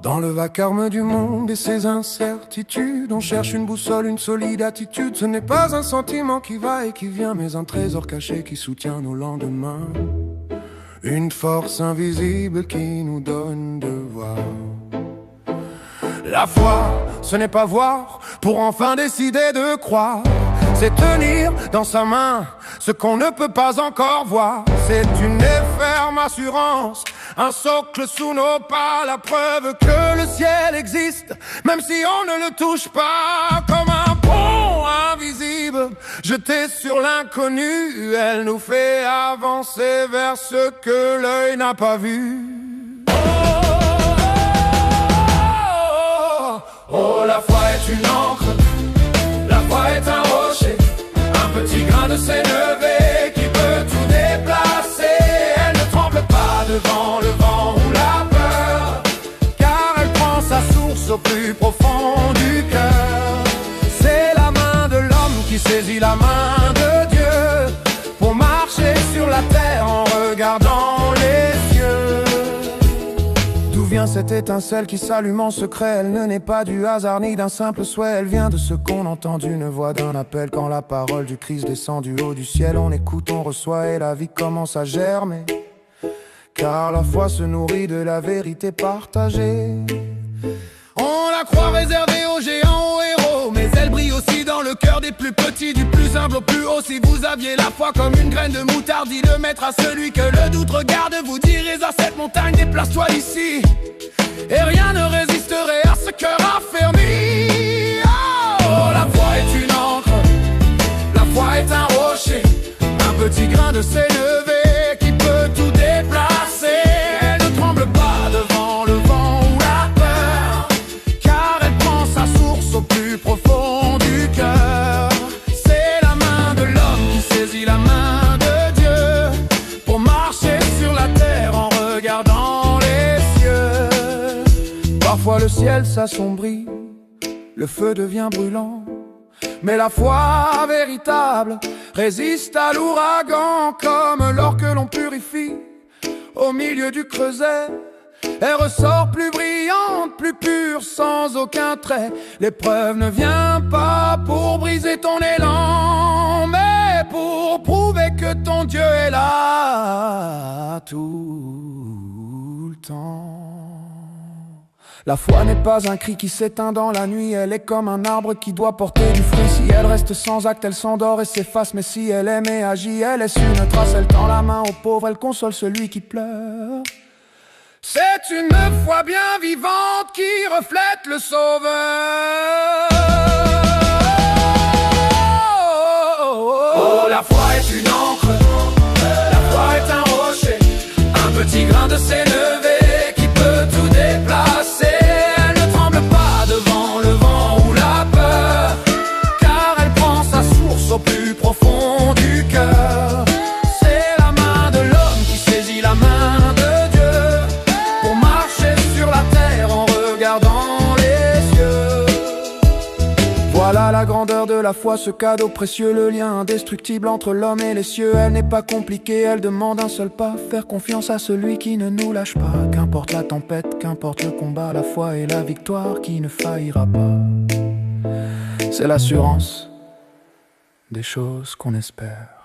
Dans le vacarme du monde et ses incertitudes, on cherche une boussole, une solide attitude. Ce n'est pas un sentiment qui va et qui vient, mais un trésor caché qui soutient nos lendemains. Une force invisible qui nous donne de voir. La foi, ce n'est pas voir pour enfin décider de croire. C'est tenir dans sa main ce qu'on ne peut pas encore voir. C'est une ferme assurance, un socle sous nos pas, la preuve que le ciel existe, même si on ne le touche pas. Comme un pont invisible jeté sur l'inconnu, elle nous fait avancer vers ce que l'œil n'a pas vu. Oh, la foi est une encre, la foi est un rocher, un petit grain de s'élever qui peut tout déplacer. Elle ne tremble pas devant le vent ou la peur, car elle prend sa source au plus profond du cœur. C'est la main de l'homme qui saisit la main de Dieu pour marcher sur la terre en regardant les cieux. D'où vient cette étincelle qui s'allume en secret? Elle ne naît pas du hasard ni d'un simple souhait. Elle vient de ce qu'on entend d'une voix, d'un appel. Quand la parole du Christ descend du haut du ciel, on écoute, on reçoit et la vie commence à germer. Car la foi se nourrit de la vérité partagée. On la croit réservée aux géants, aux héros, mais elle brille aussi dans le cœur des plus petits, du plus humble au plus haut. Si vous aviez la foi comme une graine de moutarde, dis-le maître à celui que le doute regarde. Vous direz à cette montagne, déplace-toi ici, et rien ne résisterait à ce cœur affermi. Oh, la foi est une encre, la foi est un rocher, un petit grain de s'élever qui peut tout déplacer. Elle ne tremble pas devant le vent ou la peur, car elle prend sa source au plus profond du cœur. C'est la main de l'homme qui saisit la main de Dieu pour marcher sur la terre en regardant les cieux. Parfois le ciel s'assombrit, le feu devient brûlant, mais la foi véritable résiste à l'ouragan. Comme l'or que l'on purifie au milieu du creuset, elle ressort plus brillante, plus pure, sans aucun trait. L'épreuve ne vient pas pour briser ton élan, mais pour prouver que ton Dieu est là tout le temps. La foi n'est pas un cri qui s'éteint dans la nuit, elle est comme un arbre qui doit porter du fruit. Si elle reste sans acte, elle s'endort et s'efface, mais si elle aime et agit, elle laisse une trace. Elle tend la main aux pauvres, elle console celui qui pleure. C'est une foi bien vivante qui reflète le Sauveur. Oh, la foi est une encre, la foi est un rocher, un petit grain de s'élever qui peut tout déplacer. Elle ne tremble pas devant le vent ou la peur, car elle prend sa source au plus profond du cœur. C'est la main de l'homme qui saisit la main de Dieu pour marcher sur la terre en regardant les cieux. Voilà la grandeur de la foi, ce cadeau précieux, le lien indestructible entre l'homme et les cieux. Elle n'est pas compliquée, elle demande un seul pas, faire confiance à celui qui ne nous lâche pas. Qu'importe la tempête, qu'importe le combat, la foi est la victoire qui ne faillira pas. C'est l'assurance des choses qu'on espère.